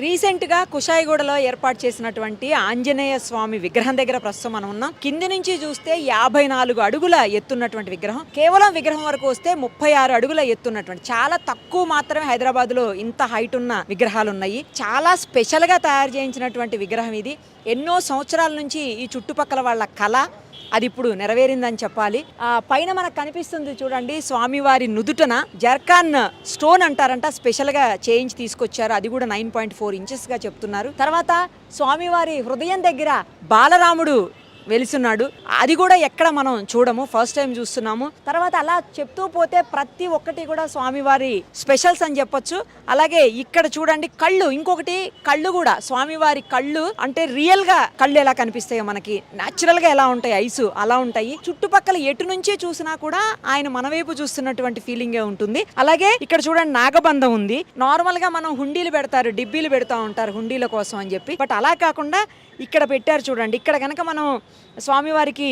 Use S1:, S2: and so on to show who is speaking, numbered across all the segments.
S1: రీసెంట్గా కుషాయిగూడలో ఏర్పాటు చేసినటువంటి ఆంజనేయ స్వామి విగ్రహం దగ్గర ప్రస్తుతం మనం ఉన్నాం. కింది నుంచి చూస్తే 54 అడుగుల ఎత్తున్నటువంటి విగ్రహం, కేవలం విగ్రహం వరకు వస్తే 36 అడుగుల ఎత్తున్నటువంటి, చాలా తక్కువ మాత్రమే హైదరాబాద్ లో ఇంత హైట్ ఉన్న విగ్రహాలు ఉన్నాయి. చాలా స్పెషల్ గా తయారు చేయించినటువంటి విగ్రహం ఇది. ఎన్నో సంవత్సరాల నుంచి ఈ చుట్టుపక్కల వాళ్ళ కళ అది ఇప్పుడు నెరవేరిందని చెప్పాలి. పైన మనకు కనిపిస్తుంది చూడండి, స్వామివారి నుదుటన జర్కాన్ స్టోన్ అంటారంట, స్పెషల్ గా చేయించి తీసుకొచ్చారు. అది కూడా 9.4 ఇంచెస్ గా చెప్తున్నారు. తర్వాత స్వామివారి హృదయం దగ్గర బాలరాముడు వెలిసున్నాడు. అది కూడా ఎక్కడ మనం చూడము, ఫస్ట్ టైం చూస్తున్నాము. తర్వాత అలా చెప్తూ పోతే ప్రతి ఒక్కటి కూడా స్వామివారి స్పెషల్స్ అని చెప్పొచ్చు. అలాగే ఇక్కడ చూడండి కళ్ళు, ఇంకొకటి కళ్ళు కూడా స్వామివారి కళ్ళు అంటే రియల్ గా కళ్ళు ఎలా కనిపిస్తాయో మనకి న్యాచురల్ గా ఎలా ఉంటాయి, ఐసు అలా ఉంటాయి. చుట్టుపక్కల ఎటు నుంచి చూసినా కూడా ఆయన మన వైపు చూస్తున్నటువంటి ఫీలింగే ఉంటుంది. అలాగే ఇక్కడ చూడండి నాగబంధం ఉంది. నార్మల్ గా మనం హుండీలు పెడతారు, డిబ్బీలు పెడతా ఉంటారు హుండీల కోసం అని చెప్పి, బట్ అలా కాకుండా ఇక్కడ పెట్టారు చూడండి. ఇక్కడ కనుక మనం స్వామివారికి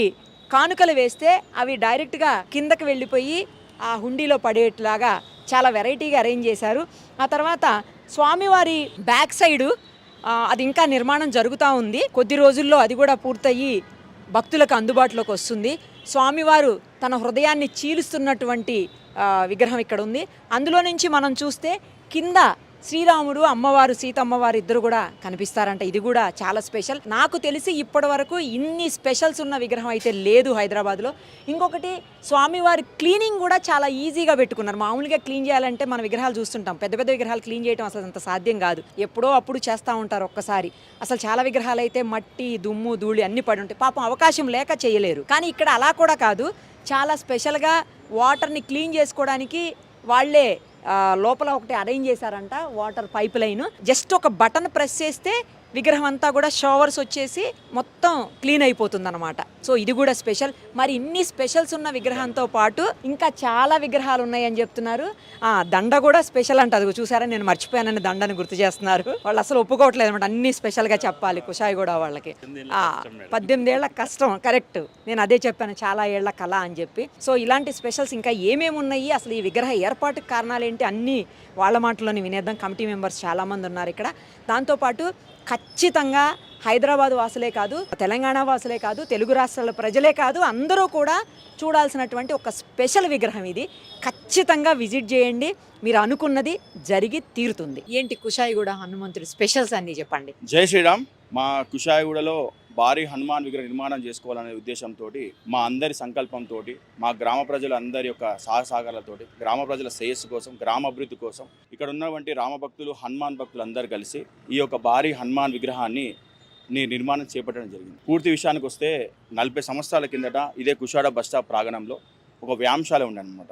S1: కానుకలు వేస్తే అవి డైరెక్ట్గా కిందకి వెళ్ళిపోయి ఆ హుండీలో పడేట్లాగా చాలా వెరైటీగా అరేంజ్ చేశారు. ఆ తర్వాత స్వామివారి బ్యాక్ సైడు అది ఇంకా నిర్మాణం జరుగుతూ ఉంది. కొద్ది రోజుల్లో అది కూడా పూర్తయ్యి భక్తులకు అందుబాటులోకి వస్తుంది. స్వామివారు తన హృదయాన్ని చీలుస్తున్నటువంటి విగ్రహం ఇక్కడ ఉంది. అందులో నుంచి మనం చూస్తే కింద శ్రీరాముడు, అమ్మవారు, సీతమ్మవారు ఇద్దరు కూడా కనిపిస్తారంట. ఇది కూడా చాలా స్పెషల్. నాకు తెలిసి ఇప్పటి వరకు ఇన్ని స్పెషల్స్ ఉన్న విగ్రహం అయితే లేదు హైదరాబాద్లో. ఇంకొకటి స్వామివారి క్లీనింగ్ కూడా చాలా ఈజీగా పెట్టుకున్నారు. మామూలుగా క్లీన్ చేయాలంటే మన విగ్రహాలు చూస్తుంటాం, పెద్ద పెద్ద విగ్రహాలు క్లీన్ చేయడం అసలు అంత సాధ్యం కాదు. ఎప్పుడో అప్పుడు చేస్తూ ఉంటారు ఒక్కసారి. అసలు చాలా విగ్రహాలు అయితే మట్టి, దుమ్ము, ధూళి అన్ని పడి ఉంటాయి. పాపం అవకాశం లేక చేయలేరు. కానీ ఇక్కడ అలా కూడా కాదు, చాలా స్పెషల్గా వాటర్ని క్లీన్ చేసుకోవడానికి వాళ్ళే లోపల ఒకటి అరేంజ్ చేశారంట, వాటర్ పైప్ లైన్. జస్ట్ ఒక బటన్ ప్రెస్ చేస్తే విగ్రహం అంతా కూడా షవర్స్ వచ్చేసి మొత్తం క్లీన్ అయిపోతుంది అనమాట. సో ఇది కూడా స్పెషల్. మరి ఇన్ని స్పెషల్స్ ఉన్న విగ్రహంతో పాటు ఇంకా చాలా విగ్రహాలు ఉన్నాయని చెప్తున్నారు. దండ కూడా స్పెషల్ అంట. అది చూసారా, నేను మర్చిపోయానని దండని గుర్తు చేస్తున్నారు. వాళ్ళు అసలు ఒప్పుకోవట్లేదు అనమాట, అన్ని స్పెషల్గా చెప్పాలి కుషాయిగూడ వాళ్ళకి. 18 ఏళ్ల కష్టం, కరెక్ట్. నేను అదే చెప్పాను, చాలా ఏళ్ల కళ అని చెప్పి. సో ఇలాంటి స్పెషల్స్ ఇంకా ఏమేమి ఉన్నాయి, అసలు ఈ విగ్రహ ఏర్పాటుకు కారణాలు ఏంటి, అన్నీ వాళ్ళ మాటలోని వినేద్దాం. కమిటీ మెంబర్స్ చాలామంది ఉన్నారు ఇక్కడ. దాంతోపాటు ఖచ్చితంగా హైదరాబాద్ వాసులే కాదు, తెలంగాణ వాసులే కాదు, తెలుగు రాష్ట్రాల ప్రజలే కాదు, అందరూ కూడా చూడాల్సినటువంటి ఒక స్పెషల్ విగ్రహం ఇది. ఖచ్చితంగా విజిట్ చేయండి, మీరు అనుకున్నది జరిగి తీరుతుంది. ఏంటి కుషాయిగూడ హనుమంతుడి స్పెషల్స్ అన్నీ చెప్పండి.
S2: జై శ్రీరామ్. మా కుషాయిగూడలో భారీ హనుమాన్ విగ్రహం నిర్మాణం చేసుకోవాలనే ఉద్దేశంతో, మా అందరి సంకల్పంతో, మా గ్రామ ప్రజలందరి యొక్క సహకారాలతో, గ్రామ ప్రజల శ్రేయస్సు కోసం, గ్రామ అభివృద్ధి కోసం ఇక్కడ ఉన్నటువంటి రామభక్తులు, హనుమాన్ భక్తులు అందరూ కలిసి ఈ యొక్క భారీ హనుమాన్ విగ్రహాన్ని నిర్మాణం చేపట్టడం జరిగింది. పూర్తి విషయానికి వస్తే 40 సంవత్సరాల కిందట ఇదే కుషాడ బస్ స్టాప్ ప్రాంగణంలో ఒక వ్యాయామశాల ఉండనమాట.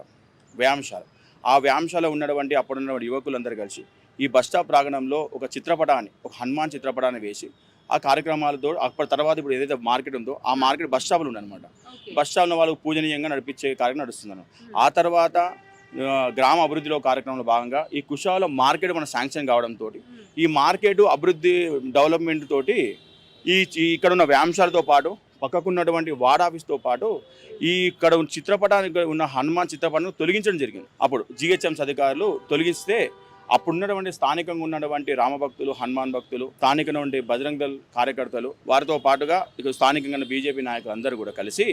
S2: వ్యాయామశాల, ఆ వ్యాయామశాల ఉన్నటువంటి అప్పుడున్నటువంటి యువకులందరూ కలిసి ఈ బస్ స్టాప్ ప్రాంగణంలో ఒక చిత్రపటాన్ని, ఒక హనుమాన్ చిత్రపటాన్ని వేసి ఆ కార్యక్రమాలతో అప్పటి తర్వాత ఇప్పుడు ఏదైతే మార్కెట్ ఉందో ఆ మార్కెట్ బస్ స్టాప్లు ఉందన్నమాట. బస్ స్టాప్లో వాళ్ళకు పూజనీయంగా నడిపించే కార్యక్రమం నడుస్తుందన్నమాట. ఆ తర్వాత గ్రామ అభివృద్ధిలో కార్యక్రమంలో భాగంగా ఈ కుషాలో మార్కెట్ మన శాంక్షన్ కావడంతో, ఈ మార్కెట్ అభివృద్ధి డెవలప్మెంట్ తోటి ఇక్కడ ఉన్న వ్యాయామశాలతో పాటు పక్కకున్నటువంటి వార్డ్ ఆఫీస్తో పాటు ఈ ఇక్కడ చిత్రపటానికి ఉన్న హనుమాన్ చిత్రపటాన్ని తొలగించడం జరిగింది. అప్పుడు జిహెచ్ఎంసీ అధికారులు తొలగిస్తే అప్పుడున్నటువంటి స్థానికంగా ఉన్నటువంటి రామభక్తులు, హనుమాన్ భక్తులు, స్థానికంగా ఉండే బజరంగ్ దళ్ కార్యకర్తలు, వారితో పాటుగా ఇక స్థానికంగా బీజేపీ నాయకులు అందరూ కూడా కలిసి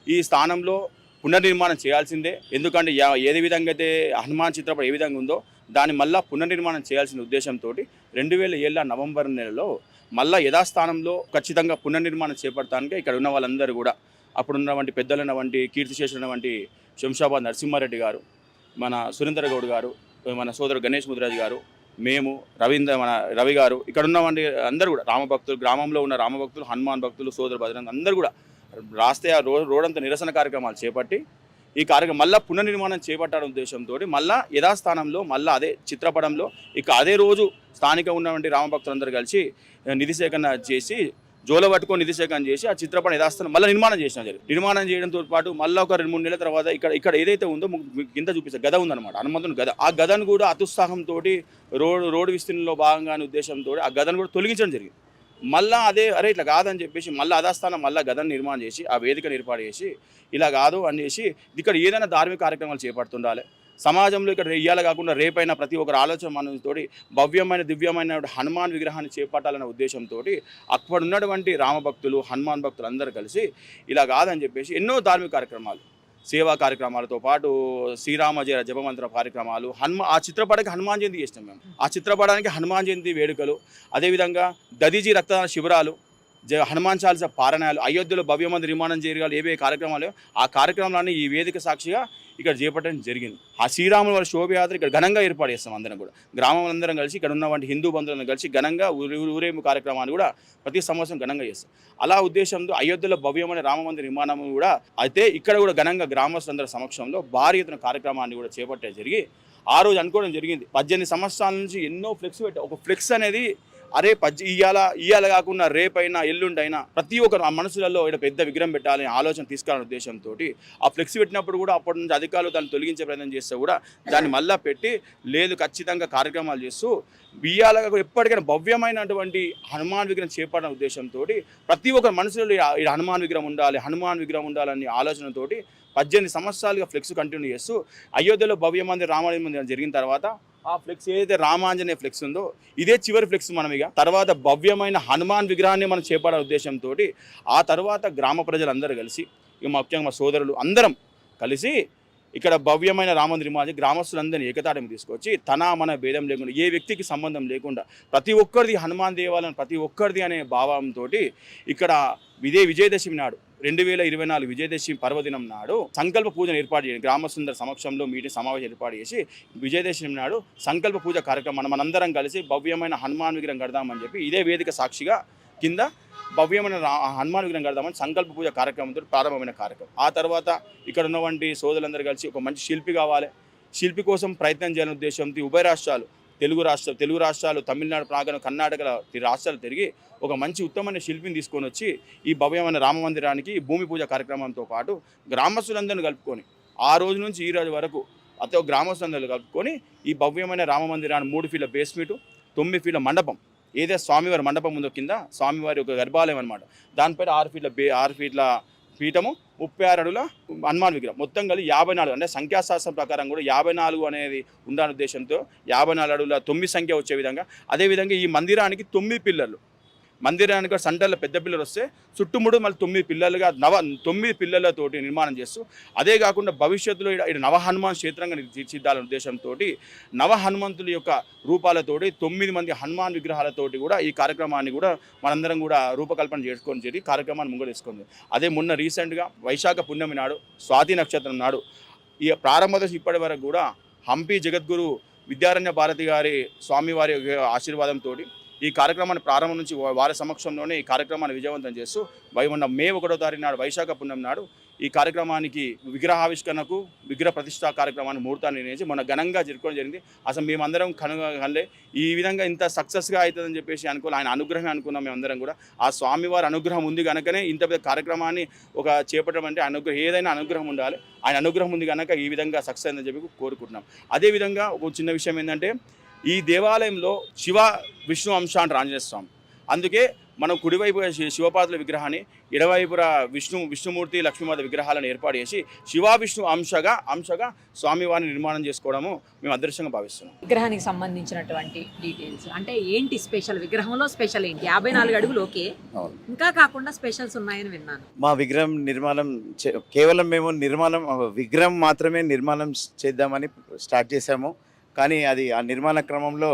S2: ఈ స్థానంలో పునర్నిర్మాణం చేయాల్సిందే. ఎందుకంటే ఏది విధంగా అయితే హనుమాన్ చిత్రపటం ఏ విధంగా ఉందో దాన్ని మళ్ళీ పునర్నిర్మాణం చేయాల్సిన ఉద్దేశంతో 2007 నవంబర్ నెలలో మళ్ళీ యథాస్థానంలో ఖచ్చితంగా పునర్నిర్మాణం చేపడటానికి ఇక్కడ ఉన్న వాళ్ళందరూ కూడా, అప్పుడున్నటువంటి పెద్దలైనటువంటి కీర్తిశేషులైనటువంటి శంషాబాద్ నరసింహారెడ్డి గారు, మన సురేందర్ గౌడ్ గారు, మన సోదరు గణేష్ ముదిరాజ్ గారు, మేము మన రవి గారు, ఇక్కడ ఉన్నవంటి అందరూ కూడా రామభక్తులు, గ్రామంలో ఉన్న రామభక్తులు, హనుమాన్ భక్తులు, సోదరు భద్రంగా అందరూ కూడా రాస్తే ఆ రోడంతా నిరసన కార్యక్రమాలు చేపట్టి ఈ కార్యక్రమం మళ్ళీ పునర్నిర్మాణం చేపట్టాలనే ఉద్దేశంతో మళ్ళీ యథాస్థానంలో మళ్ళీ అదే చిత్రపటంలో ఇక అదే రోజు స్థానికంగా ఉన్నటువంటి రామభక్తులందరూ కలిసి నిధి సేకరణ చేసి, జోల పట్టుకొని నిధి సేకరణ చేసి ఆ చిత్రపటం యథాస్థానం మళ్ళీ నిర్మాణం చేసిన జరిగింది. నిర్మాణం చేయడంతో పాటు మళ్ళీ ఒక 2-3 నెలల తర్వాత ఇక్కడ ఏదైతే ఉందో కింద చూపిస్తే గద ఉందన్నమాట, హనుమంతుని గద. ఆ గదను కూడా అతుత్సాహంతో రోడ్డు విస్తీర్ణంలో భాగంగా ఉద్దేశంతో ఆ గదను కూడా తొలగించడం జరిగింది. మళ్ళీ అదే అరే ఇట్లా కాదని చెప్పేసి మళ్ళీ అదాస్థానం మళ్ళీ గదను నిర్మాణం చేసి ఆ వేదికను ఏర్పాటు చేసి ఇలా కాదు అని చేసి ఇక్కడ ఏదైనా ధార్మిక కార్యక్రమాలు చేపడుతుండాలి, సమాజంలో ఇక్కడ ఇయ్యాల కాకుండా రేపైనా ప్రతి ఒక్కరు ఆలోచన మనతోటి భవ్యమైన దివ్యమైన హనుమాన్ విగ్రహాన్ని చేపట్టాలనే ఉద్దేశంతో అక్కడ ఉన్నటువంటి రామభక్తులు హనుమాన్ భక్తులు అందరూ కలిసి ఇలా కాదని చెప్పేసి ఎన్నో ధార్మిక కార్యక్రమాలు సేవా కార్యక్రమాలతో పాటు శ్రీరామ జయ జపమంత్ర కార్యక్రమాలు ఆ చిత్రపటానికి హనుమాన్ జయంతి చేస్తాం మేము. ఆ చిత్రపటానికి హనుమాన్ జయంతి వేడుకలు, అదేవిధంగా దదిజీ రక్తదాన శిబిరాలు, హనుమాన్ చాలీస పారాయణాలు, అయోధ్యలో భవ్యమంది నిర్మాణం చేయగల ఏవే కార్యక్రమాలు ఆ కార్యక్రమాలన్నీ ఈ వేదిక సాక్షిగా ఇక్కడ చేపట్టడం జరిగింది. ఆ శ్రీరాముల వారి శోభయాత్ర ఇక్కడ ఘనంగా ఏర్పాటు చేస్తాం. అందరం కూడా గ్రామం కలిసి ఇక్కడ ఉన్నటువంటి హిందూ బంధువులను కలిసి ఘనంగా ఊరేగింపు కార్యక్రమాన్ని కూడా ప్రతి సంవత్సరం ఘనంగా చేస్తాం. అలా ఉద్దేశంతో అయోధ్యలో భవ్యమైన రామమందిర నిర్మాణం కూడా అయితే ఇక్కడ కూడా ఘనంగా గ్రామస్తులందరి సమక్షంలో భారీ ఎత్తున కార్యక్రమాన్ని కూడా చేపట్టే జరిగి ఆ రోజు అనుకోవడం జరిగింది. 18 సంవత్సరాల నుంచి ఎన్నో ఫ్లెక్స్ పెట్టా. ఒక ఫ్లెక్స్ అనేది అరే ఇయ్యాల కాకుండా రేపైనా ఎల్లుండైనా ప్రతి ఒక్కరు ఆ మనసులలో ఇక్కడ పెద్ద విగ్రహం పెట్టాలని ఆలోచన తీసుకురాని ఉద్దేశంతో ఆ ఫ్లెక్స్ పెట్టినప్పుడు కూడా అప్పటి నుంచి అధికారులు దాన్ని తొలగించే ప్రయత్నం చేస్తే కూడా దాన్ని మళ్ళా పెట్టి లేదు ఖచ్చితంగా కార్యక్రమాలు చేస్తూ ఇయ్యాల ఎప్పటికైనా భవ్యమైనటువంటి హనుమాన్ విగ్రహం చేపట్టిన ఉద్దేశంతో ప్రతి ఒక్కరు మనసులో హనుమాన్ విగ్రహం ఉండాలని ఆలోచనతో 18 సంవత్సరాలుగా ఫ్లెక్స్ కంటిన్యూ చేస్తూ అయోధ్యలో భవ్యమంది రామాలయం జరిగిన తర్వాత ఆ ఫ్లెక్స్ ఏదైతే రామాంజనేయ ఫ్లెక్స్ ఉందో ఇదే చివరి ఫ్లెక్స్ మనం ఇక తర్వాత భవ్యమైన హనుమాన్ విగ్రహాన్ని మనం చేపట్టే ఉద్దేశంతో ఆ తర్వాత గ్రామ ప్రజలందరూ కలిసి ఇక ముఖ్యంగా మా సోదరులు అందరం కలిసి ఇక్కడ భవ్యమైన రామ నిర్మాణం గ్రామస్తులందరినీ ఏకతాటిని తీసుకొచ్చి మన భేదం లేకుండా ఏ వ్యక్తికి సంబంధం లేకుండా ప్రతి ఒక్కరిది హనుమాన్ దేవాలయం ప్రతి ఒక్కరిది అనే భావంతో ఇక్కడ విజయదశమి నాడు 2024 విజయదశమి పర్వదినం నాడు సంకల్ప పూజను ఏర్పాటు చేయండి. గ్రామసుందర సమక్షంలో మీటింగ్ సమావేశం ఏర్పాటు చేసి విజయదశమి నాడు సంకల్ప పూజ కార్యక్రమం మనందరం కలిసి భవ్యమైన హనుమాన్ విగ్రహం కడదామని చెప్పి ఇదే వేదిక సాక్షిగా కింద భవ్యమైన హనుమాన్ విగ్రహం కడదామని సంకల్ప పూజ కార్యక్రమంతో ప్రారంభమైన కార్యక్రమం. ఆ తర్వాత ఇక్కడ ఉన్నటువంటి సోదరులందరూ కలిసి ఒక మంచి శిల్పి కావాలి, శిల్పి కోసం ప్రయత్నం చేయాలనే ఉద్దేశంతో ఉభయ రాష్ట్రాలు తెలుగు రాష్ట్రాలు తమిళనాడు ప్రాంతం కర్ణాటక రాష్ట్రాలు తిరిగి ఒక మంచి ఉత్తమమైన శిల్పిని తీసుకొని వచ్చి ఈ భవ్యమైన రామ మందిరానికి భూమి పూజ కార్యక్రమంతో పాటు గ్రామస్తులందరినీ కలుపుకొని ఆ రోజు నుంచి ఈ రోజు వరకు అతో గ్రామస్తులందరూ కలుపుకొని ఈ భవ్యమైన రామ మందిరాన్ని 3 ఫీట్ల బేస్మెంటు 9 ఫీట్ల మండపం ఏదైతే స్వామివారి మండపం ఉందో కింద స్వామివారి ఒక గర్భాలయం అనమాట. దానిపైన 6 ఫీట్ల పీఠము 36 అడుగుల హనుమాన్ విగ్రహం మొత్తం కలిసి 54 అంటే సంఖ్యాశాస్త్రం ప్రకారం కూడా 54 అనేది ఉండాలనే ఉద్దేశంతో 54 అడుగుల 9 సంఖ్య వచ్చే విధంగా అదేవిధంగా ఈ మందిరానికి 9 పిల్లర్లు మందిరానికి సెంటర్లో పెద్ద పిల్లలు వస్తే చుట్టుముడు మళ్ళీ 9 పిల్లలుగా 9 పిల్లలతోటి నిర్మాణం చేస్తూ అదే కాకుండా భవిష్యత్తులో ఇక్కడ నవ హనుమాన్ క్షేత్రంగా తీర్చిద్దాలనే ఉద్దేశంతో నవ హనుమంతుల యొక్క రూపాలతోటి 9 మంది హనుమాన్ విగ్రహాలతోటి కూడా ఈ కార్యక్రమాన్ని కూడా మనందరం కూడా రూపకల్పన చేసుకొని చెప్పి కార్యక్రమాన్ని ముంగడు తీసుకుంది. అదే మొన్న రీసెంట్గా వైశాఖ పున్నమి నాడు స్వాతి నక్షత్రం నాడు ఈ ప్రారంభ దశ ఇప్పటి వరకు కూడా హంపి జగద్గురు విద్యారణ్య భారతి గారి స్వామివారి ఆశీర్వాదంతో ఈ కార్యక్రమాన్ని ప్రారంభం నుంచి వారి సమక్షంలోనే ఈ కార్యక్రమాన్ని విజయవంతం చేస్తూ మొన్న మే 1వ తారీఖు నాడు వైశాఖ పున్నమి నాడు ఈ కార్యక్రమానికి విగ్రహావిష్కరణకు విగ్రహ ప్రతిష్టా కార్యక్రమాన్ని ముహూర్తాన్ని నిర్ణయించి మొన్న ఘనంగా జరుపుకోవడం జరిగింది. అసలు మేమందరం కనుగొనలే ఈ విధంగా ఇంత సక్సెస్గా అవుతుందని చెప్పేసి ఆయన అనుగ్రహం అనుకున్నాం. మేమందరం కూడా ఆ స్వామివారి అనుగ్రహం ఉంది కనుకనే ఇంత పెద్ద కార్యక్రమాన్ని ఒక అంటే ఏదైనా అనుగ్రహం ఉండాలి. ఆయన అనుగ్రహం ఉంది కనుక ఈ విధంగా సక్సెస్ అయిందని చెప్పి కోరుకుంటున్నాం. అదేవిధంగా ఒక చిన్న విషయం ఏంటంటే ఈ దేవాలయంలో శివ విష్ణు అంశ అంటారు ఆంజనేయ స్వామి. అందుకే మనం కుడివైపు శివపార్వతుల విగ్రహాన్ని ఎడవైపున విష్ణుమూర్తి లక్ష్మీమాత విగ్రహాలను ఏర్పాటు చేసి శివ విష్ణు అంశగా స్వామివారిని నిర్మాణం చేసుకోవడము మేము అదృష్టంగా భావిస్తున్నాం.
S1: విగ్రహానికి సంబంధించినటువంటి డీటెయిల్స్ అంటే ఏంటి స్పెషల్ విగ్రహంలో స్పెషల్ ఏంటి? 54 అడుగులు ఓకే, ఇంకా కాకుండా స్పెషల్స్ ఉన్నాయని విన్నాను.
S3: మా విగ్రహం నిర్మాణం కేవలం మేము విగ్రహం మాత్రమే నిర్మాణం చేద్దామని స్టార్ట్ చేశాము. కానీ అది ఆ నిర్మాణ క్రమంలో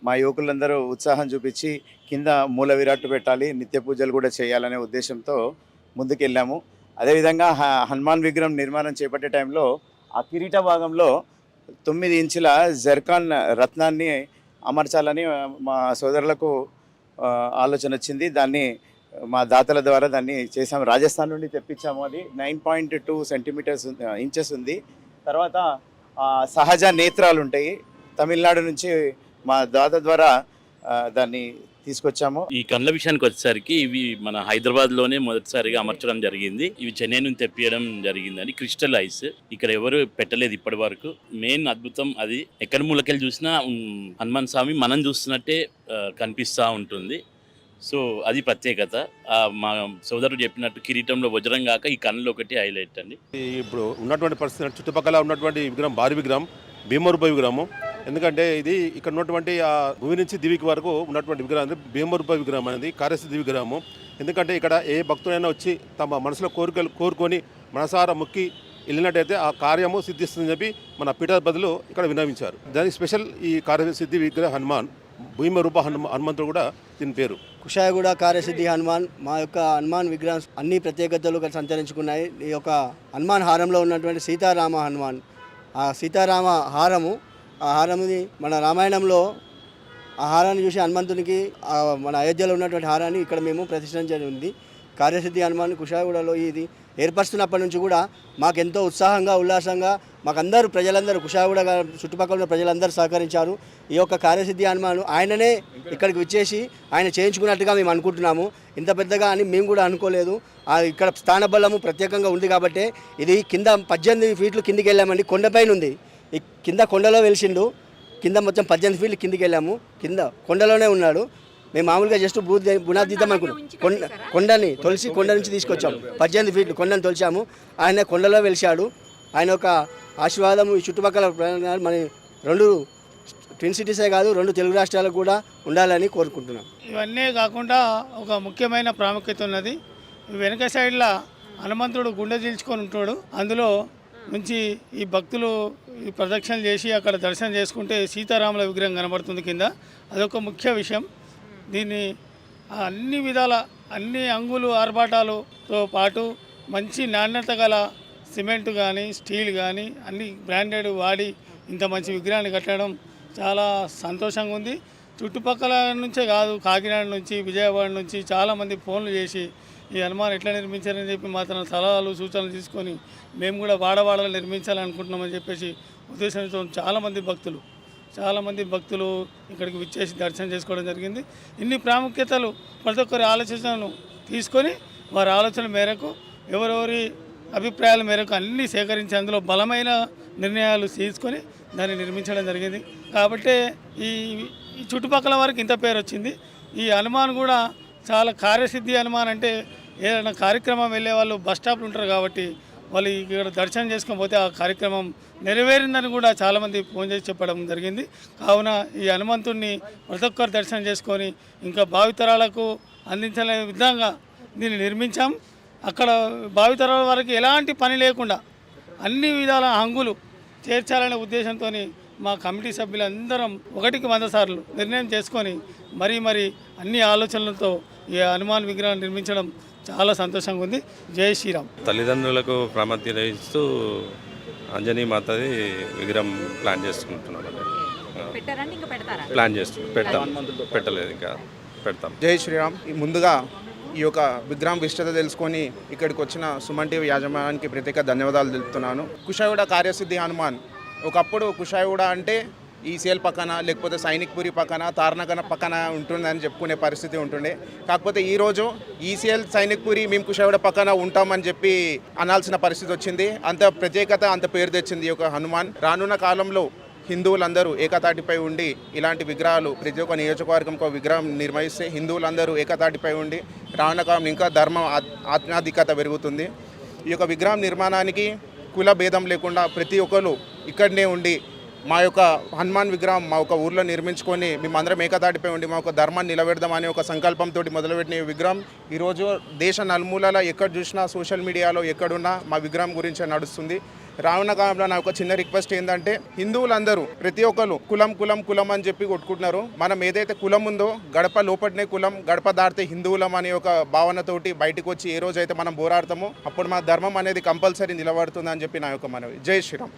S3: మా యువకులందరూ ఉత్సాహం చూపించి కింద మూల విరాట్టు పెట్టాలి, నిత్య పూజలు కూడా చేయాలనే ఉద్దేశంతో ముందుకెళ్ళాము. అదేవిధంగా హనుమాన్ విగ్రహం నిర్మాణం చేపట్టే టైంలో ఆ కిరీట భాగంలో 9 ఇంచుల జర్కాన్ రత్నాన్ని అమర్చాలని మా సోదరులకు ఆలోచన వచ్చింది. దాన్ని మా దాతల ద్వారా దాన్ని చేసాము. రాజస్థాన్ నుండి తెప్పించాము. అది 9.2 ఇంచెస్ ఉంది. తర్వాత సహజ నేత్రాలు ఉంటాయి, తమిళనాడు నుంచి మా దాత ద్వారా దాన్ని తీసుకొచ్చాము.
S4: ఈ కండ్ల విషయానికి వచ్చేసరికి ఇవి మన హైదరాబాద్లోనే మొదటిసారిగా అమర్చడం జరిగింది. ఇవి చెన్నై నుంచి తెప్పియడం జరిగిందని క్రిస్టల్ ఐస్ ఇక్కడ ఎవరు పెట్టలేదు ఇప్పటి వరకు. మెయిన్ అద్భుతం అది. ఎక్కడ మూలకెళ్ళి చూసినా హనుమాన్ స్వామి మనం చూస్తున్నట్టే కనిపిస్తూ ఉంటుంది. సో అది ప్రత్యేకత. మా సోదరుడు చెప్పినట్టు కిరీటంలో వజ్రం కాక ఈ కన్నులు ఒకటి హైలైట్ అండి.
S5: ఇప్పుడు ఉన్నటువంటి పరిస్థితి చుట్టుపక్కల ఉన్నటువంటి విగ్రహం భారీ విగ్రహం భీమరూప విగ్రహము. ఎందుకంటే ఇది ఇక్కడ ఉన్నటువంటి ఆ భూమి నుంచి దివికి వరకు ఉన్నటువంటి విగ్రహం భీమరూప విగ్రహం అనేది కార్యసిద్ధి విగ్రహము. ఎందుకంటే ఇక్కడ ఏ భక్తుడైనా వచ్చి తమ మనసులో కోరికలు కోరుకొని మనసారా మొక్కి వెళ్ళినట్టయితే ఆ కార్యము సిద్ధిస్తుందని చెప్పి మన పీఠాధిపతులు ఇక్కడ విన్నవించారు. దానికి స్పెషల్ ఈ కార్యసిద్ధి విగ్రహ హనుమాన్ భీమరూప హనుమంతుడు కూడా దీని పేరు.
S6: కుషాయగూడ కార్యసిద్ధి హనుమాన్ మా యొక్క హనుమాన్ విగ్రహం అన్ని ప్రత్యేకతలు సంతరించుకున్నాయి. ఈ యొక్క హనుమాన్ హారంలో ఉన్నటువంటి సీతారామ హనుమాన్, ఆ సీతారామ హారము, ఆ హారముని మన రామాయణంలో ఆ హారాన్ని చూసి హనుమంతునికి మన అయోధ్యలో ఉన్నటువంటి హారాన్ని ఇక్కడ మేము ప్రతిష్ఠించడం ఉంది. కార్యసిద్ధి హనుమాన్ కుషాయగూడలో ఇది ఏర్పరుస్తున్నప్పటి నుంచి కూడా మాకెంతో ఉత్సాహంగా ఉల్లాసంగా మాకందరూ ప్రజలందరూ కుషాయగూడ చుట్టుపక్కల ఉన్న ప్రజలందరూ సహకరించారు. ఈ యొక్క కార్యసిద్ధి హనుమాను ఆయననే ఇక్కడికి వచ్చేసి ఆయన చేయించుకున్నట్టుగా మేము అనుకుంటున్నాము. ఇంత పెద్దగా అని మేము కూడా అనుకోలేదు. ఇక్కడ స్థానబలము ప్రత్యేకంగా ఉంది కాబట్టి ఇది కింద 18 ఫీట్లు కిందికి వెళ్ళామండి. కొండపైన ఉంది, ఈ కింద కొండలో వెలిసిండు. కింద మొత్తం 18 ఫీట్లు కిందికి వెళ్ళాము. కింద కొండలోనే ఉన్నాడు. మేము మామూలుగా జస్ట్ బునాది తీద్దాం అనుకున్నాం. కొండని తొలిసి కొండ నుంచి తీసుకొచ్చాము. 18 ఫీట్లు కొండని తొలిచాము. ఆయన కొండలో వెలిశాడు. ఆయన ఒక ఆశీర్వాదం ఈ చుట్టుపక్కల మన 2 ట్విన్ సిటీసే కాదు 2 తెలుగు రాష్ట్రాలకు కూడా ఉండాలని కోరుకుంటున్నాం.
S7: ఇవన్నీ కాకుండా ఒక ముఖ్యమైన ప్రాముఖ్యత ఉన్నది. వెనక సైడ్లో హనుమంతుడు గుండె చీల్చుకొని ఉంటాడు. అందులో నుంచి ఈ భక్తులు ఈ ప్రదక్షిణలు చేసి అక్కడ దర్శనం చేసుకుంటే సీతారాముల విగ్రహం కనబడుతుంది కింద. అదొక ముఖ్య విషయం. దీన్ని అన్ని విధాల అన్ని అంగులు ఆర్భాటాలతో పాటు మంచి నాణ్యత గల సిమెంట్ కానీ స్టీల్ కానీ అన్ని బ్రాండెడ్ వాడి ఇంత మంచి విగ్రహాన్ని కట్టడం చాలా సంతోషంగా ఉంది. చుట్టుపక్కల నుంచే కాదు, కాకినాడ నుంచి విజయవాడ నుంచి చాలామంది ఫోన్లు చేసి ఈ హనుమాన్ ఎట్లా నిర్మించారని చెప్పి మాత్రం సలహాలు సూచనలు తీసుకొని మేము కూడా వాడవాడలు నిర్మించాలనుకుంటున్నామని చెప్పేసి ఉద్దేశంతో చాలామంది భక్తులు ఇక్కడికి విచ్చేసి దర్శనం చేసుకోవడం జరిగింది. ఇన్ని ప్రాముఖ్యతలు ప్రతి ఒక్కరి ఆలోచనను తీసుకొని వారి ఆలోచన మేరకు ఎవరెవరి అభిప్రాయాల మేరకు అన్నీ సేకరించి అందులో బలమైన నిర్ణయాలు తీసుకొని దాన్ని నిర్మించడం జరిగింది. కాబట్టి ఈ చుట్టుపక్కల వారికి ఇంత పేరు వచ్చింది. ఈ హనుమాన్ కూడా చాలా కార్యసిద్ధి హనుమాన్ అంటే ఏదైనా కార్యక్రమం వెళ్ళే వాళ్ళు బస్ స్టాప్లు ఉంటారు కాబట్టి వాళ్ళు ఇక్కడ దర్శనం చేసుకొని పోతే ఆ కార్యక్రమం నెరవేరిందని కూడా చాలామంది ఫోన్ చేసి చెప్పడం జరిగింది. కావున ఈ హనుమంతుడిని ప్రతి ఒక్కరు దర్శనం చేసుకొని ఇంకా భావితరాలకు అందించలే విధంగా దీన్ని నిర్మించాం. అక్కడ భావితరాల వారికి ఎలాంటి పని లేకుండా అన్ని విధాల హంగులు చేర్చాలనే ఉద్దేశంతో మా కమిటీ సభ్యులందరం 1కి 100 సార్లు నిర్ణయం చేసుకొని మరీ అన్ని ఆలోచనలతో ఈ హనుమాన్ విగ్రహం నిర్మించడం చాలా సంతోషంగా ఉంది. జై శ్రీరామ్.
S8: తల్లిదండ్రులకు ప్రాముఖ్యత ఇస్తూ ఆంజనేయ మాతది విగ్రహం ప్లాన్ చేసుకుంటున్నాం. ప్లాన్ చేస్తున్నాం, పెట్టలేదు, ఇంకా పెడతాం.
S9: జై శ్రీరామ్. ముందుగా ఈ యొక్క విగ్రహం విశిష్టత తెలుసుకొని ఇక్కడికి వచ్చిన సుమన్ టీవీ యాజమాన్యానికి ప్రత్యేక ధన్యవాదాలు తెలుపుతున్నాను. కుషాయగూడ కార్యసిద్ధి హనుమాన్ ఒకప్పుడు కుషాయగూడ అంటే ఈసీఎల్ పక్కన లేకపోతే సైనిక్పురి పక్కన తార్నగర్ పక్కన ఉంటుందని చెప్పుకునే పరిస్థితి ఉంటుండే. కాకపోతే ఈరోజు ఈసీఎల్ సైనిక్పురి మేము కుషాయగూడ పక్కన ఉంటామని చెప్పి అనాల్సిన పరిస్థితి వచ్చింది. అంత ప్రత్యేకత అంత పేరు తెచ్చింది ఈ యొక్క హనుమాన్. రానున్న కాలంలో హిందువులందరూ ఏకతాటిపై ఉండి ఇలాంటి విగ్రహాలు ప్రతి ఒక్క నియోజకవర్గంకు విగ్రహం నిర్వహిస్తే హిందువులందరూ ఏకతాటిపై ఉండి రానున్న కాలం ఇంకా ధర్మం ఆత్మాధికత పెరుగుతుంది. ఈ యొక్క విగ్రహం నిర్మాణానికి కుల భేదం లేకుండా ప్రతి ఒక్కరు ఇక్కడనే ఉండి మా యొక్క హనుమాన్ విగ్రహం మా ఒక ఊర్లో నిర్మించుకొని మేమందరం ఏకతాటిపై ఉండి మా యొక్క ధర్మాన్ని నిలబెడదాం అనే ఒక సంకల్పంతో మొదలుపెట్టిన ఈ విగ్రహం ఈరోజు దేశ నలుమూలలో ఎక్కడ చూసినా సోషల్ మీడియాలో ఎక్కడున్నా మా విగ్రహం గురించి నడుస్తుంది. రానున్న కాలంలో నా ఒక చిన్న రిక్వెస్ట్ ఏంటంటే హిందువులందరూ ప్రతి ఒక్కరు కులం అని చెప్పి కొట్టుకుంటున్నారు. మనం ఏదైతే కులం ఉందో గడప లోపటినే కులం, గడప దాటితే హిందువులం అనే ఒక భావనతోటి బయటకు వచ్చి ఏ రోజైతే మనం పోరాడతామో అప్పుడు మా ధర్మం అనేది కంపల్సరీ నిలబడుతుంది అని చెప్పి నా యొక్క మనవి. జై శ్రీరామ్.